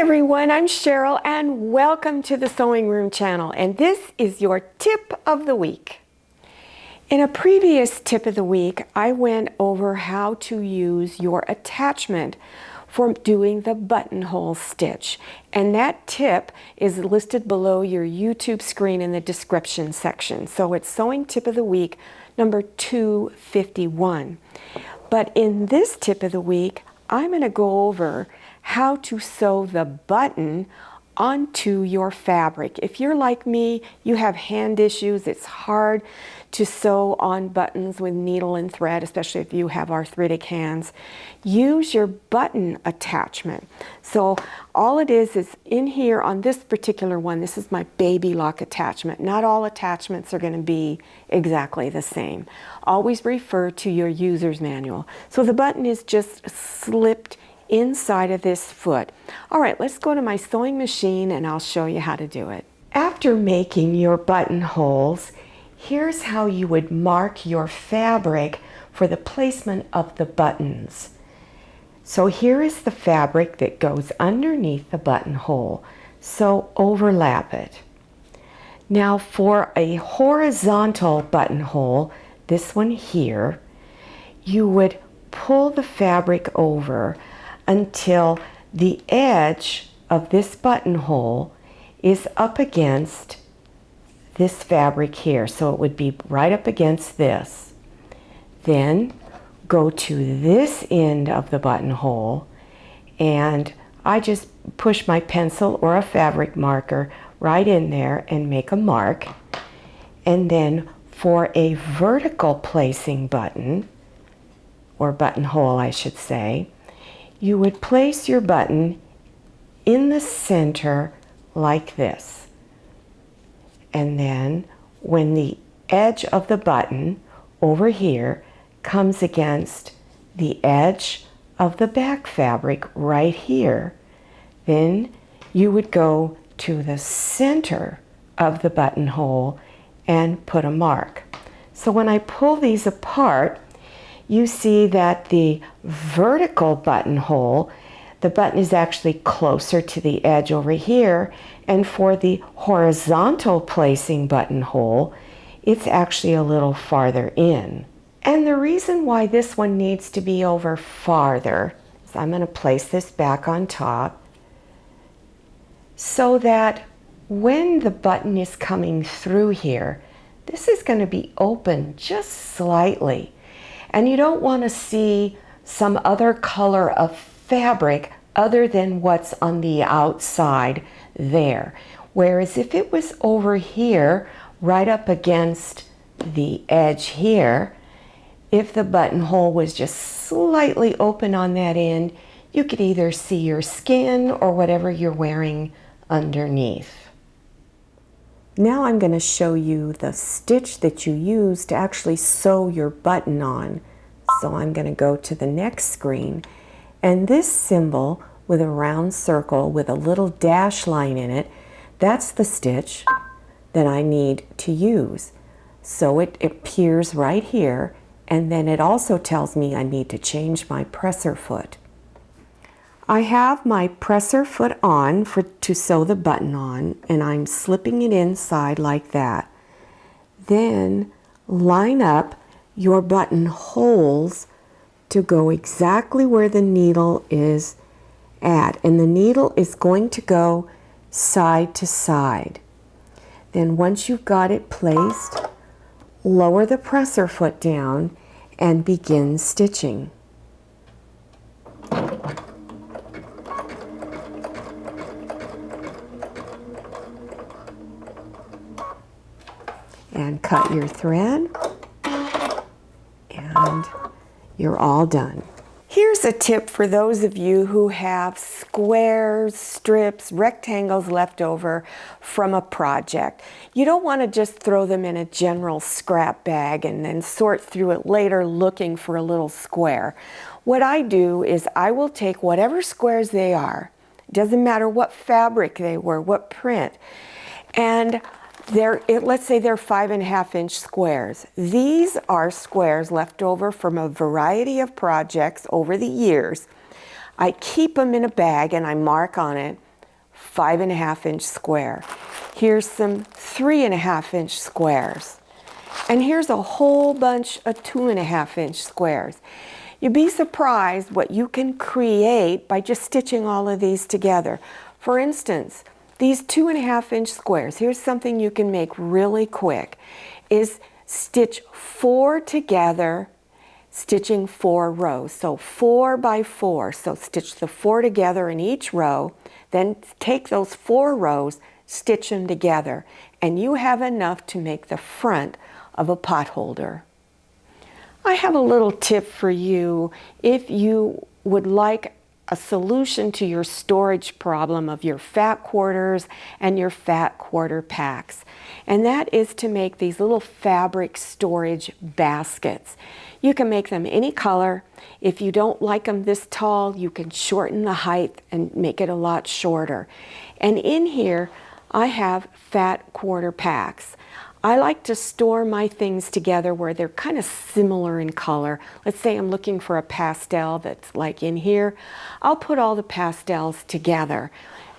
everyone, I'm Cheryl and welcome to the Sewing Room channel, and this is your tip of the week. In a previous tip of the week, I went over how to use your attachment for doing the buttonhole stitch, and that tip is listed below your YouTube screen in the description section. So it's Sewing Tip of the Week number 251. But in this tip of the week, I'm going to go over how to sew the button onto your fabric. If you're like me, you have hand issues, it's hard to sew on buttons with needle and thread, especially if you have arthritic hands. Use your button attachment. So all it is in here on this particular one, this is my baby lock attachment. Not all attachments are going to be exactly the same. Always refer to your user's manual. So the button is just slipped inside of this foot. All right, let's go to my sewing machine and I'll show you how to do it. After making your buttonholes, here's how you would mark your fabric for the placement of the buttons. So here is the fabric that goes underneath the buttonhole. So overlap it. Now for a horizontal buttonhole, this one here, you would pull the fabric over until the edge of this buttonhole is up against this fabric here. So it would be right up against this. Then go to this end of the buttonhole, and I just push my pencil or a fabric marker right in there and make a mark. And then for a vertical placing button, or buttonhole I should say, you would place your button in the center like this. And then when the edge of the button over here comes against the edge of the back fabric right here, then you would go to the center of the buttonhole and put a mark. So when I pull these apart, you see that the vertical buttonhole, the button is actually closer to the edge over here, and for the horizontal placing buttonhole, it's actually a little farther in. And the reason why this one needs to be over farther is I'm going to place this back on top so that when the button is coming through here, this is going to be open just slightly. And you don't want to see some other color of fabric other than what's on the outside there. Whereas if it was over here, right up against the edge here, if the buttonhole was just slightly open on that end, you could either see your skin or whatever you're wearing underneath. Now I'm going to show you the stitch that you use to actually sew your button on. So I'm going to go to the next screen, and this symbol with a round circle with a little dash line in it, that's the stitch that I need to use. So it appears right here, and then it also tells me I need to change my presser foot. I have my presser foot on to sew the button on, and I'm slipping it inside like that. Then line up your buttonholes to go exactly where the needle is at, and the needle is going to go side to side. Then once you've got it placed, lower the presser foot down and begin stitching. And cut your thread, and you're all done. Here's a tip for those of you who have squares, strips, rectangles left over from a project. You don't want to just throw them in a general scrap bag and then sort through it later looking for a little square. What I do is I will take whatever squares they are, doesn't matter what fabric they were, what print, and let's say they're 5.5-inch squares. These are squares left over from a variety of projects over the years. I keep them in a bag and I mark on it 5.5-inch square. Here's some 3.5-inch squares. And here's a whole bunch of 2.5-inch squares. You'd be surprised what you can create by just stitching all of these together. For instance, these 2.5-inch squares, here's something you can make really quick, is stitch 4 together, stitching 4 rows. So 4 by 4. So stitch the 4 together in each row, then take those 4 rows, stitch them together, and you have enough to make the front of a pot holder. I have a little tip for you if you would like a solution to your storage problem of your fat quarters and your fat quarter packs. And that is to make these little fabric storage baskets. You can make them any color. If you don't like them this tall, you can shorten the height and make it a lot shorter. And in here, I have fat quarter packs. I like to store my things together where they're kind of similar in color. Let's say I'm looking for a pastel that's like in here. I'll put all the pastels together.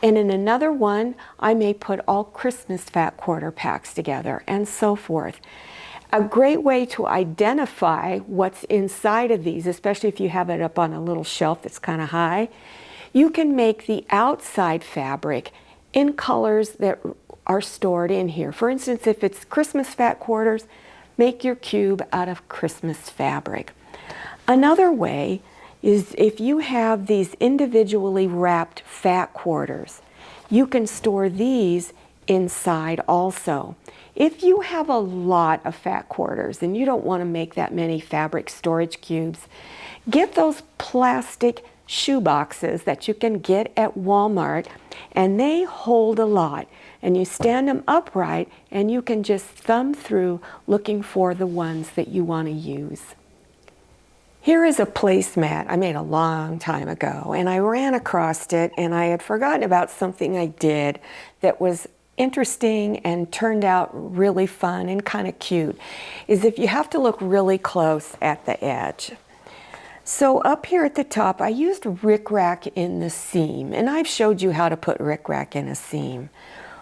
And in another one, I may put all Christmas fat quarter packs together, and so forth. A great way to identify what's inside of these, especially if you have it up on a little shelf that's kind of high, you can make the outside fabric in colors that are stored in here. For instance, if it's Christmas fat quarters, make your cube out of Christmas fabric. Another way is if you have these individually wrapped fat quarters, you can store these inside also. If you have a lot of fat quarters and you don't want to make that many fabric storage cubes, get those plastic shoe boxes that you can get at Walmart, and they hold a lot. And you stand them upright and you can just thumb through looking for the ones that you want to use. Here is a placemat I made a long time ago, and I ran across it and I had forgotten about something I did that was interesting and turned out really fun and kind of cute, is if you have to look really close at the edge. So up here at the top, I used rickrack in the seam, and I've showed you how to put rickrack in a seam.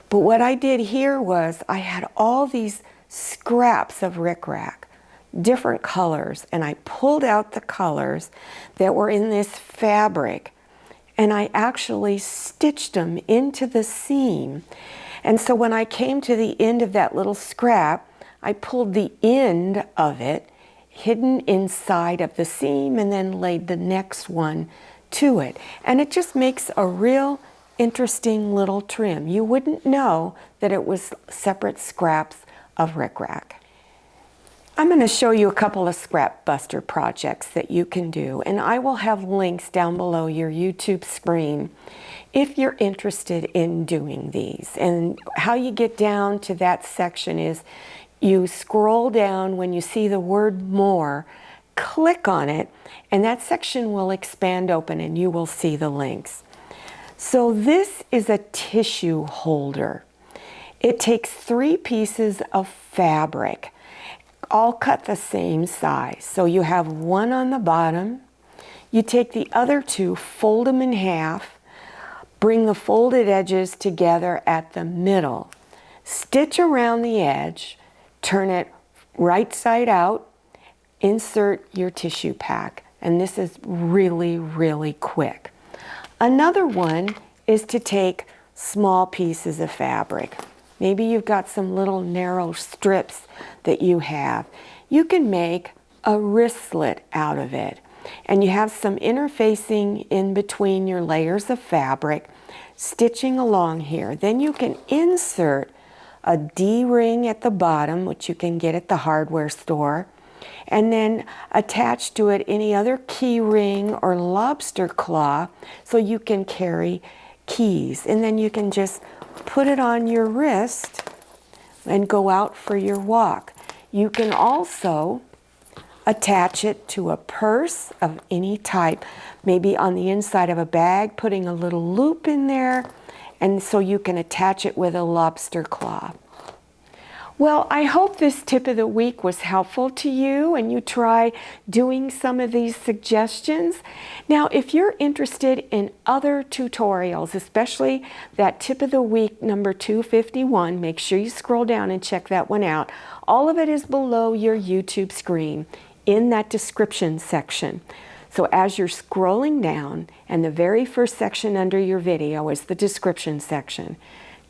But what I did here was I had all these scraps of rickrack, different colors, and I pulled out the colors that were in this fabric, and I actually stitched them into the seam. And so when I came to the end of that little scrap, I pulled the end of it hidden inside of the seam and then laid the next one to it. And it just makes a real interesting little trim. You wouldn't know that it was separate scraps of rickrack. I'm going to show you a couple of Scrapbuster projects that you can do, and I will have links down below your YouTube screen if you're interested in doing these. And how you get down to that section is you scroll down when you see the word more, click on it, and that section will expand open and you will see the links. So this is a tissue holder. It takes 3 pieces of fabric, all cut the same size. So you have one on the bottom, you take the other 2, fold them in half, bring the folded edges together at the middle, stitch around the edge, turn it right side out, insert your tissue pack, and this is really, really quick. Another one is to take small pieces of fabric. Maybe you've got some little narrow strips that you have. You can make a wristlet out of it, and you have some interfacing in between your layers of fabric, stitching along here. Then you can insert a D-ring at the bottom, which you can get at the hardware store, and then attach to it any other key ring or lobster claw so you can carry keys. And then you can just put it on your wrist and go out for your walk. You can also attach it to a purse of any type, maybe on the inside of a bag, putting a little loop in there, and so you can attach it with a lobster claw. Well, I hope this tip of the week was helpful to you and you try doing some of these suggestions. Now, if you're interested in other tutorials, especially that tip of the week number 251, make sure you scroll down and check that one out. All of it is below your YouTube screen in that description section. So as you're scrolling down, and the very first section under your video is the description section,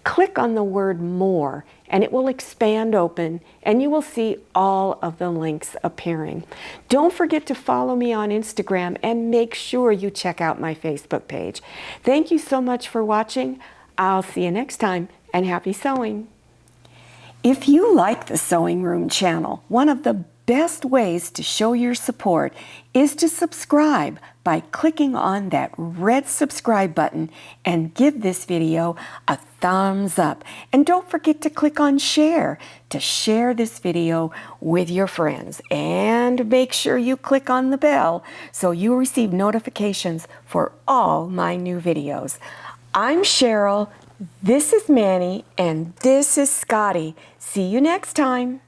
click on the word more and it will expand open and you will see all of the links appearing. Don't forget to follow me on Instagram and make sure you check out my Facebook page. Thank you so much for watching. I'll see you next time and happy sewing. If you like the Sewing Room channel, one of the best ways to show your support is to subscribe by clicking on that red subscribe button and give this video a thumbs up. And don't forget to click on share to share this video with your friends. And make sure you click on the bell so you receive notifications for all my new videos. I'm Cheryl, this is Manny, and this is Scotty. See you next time.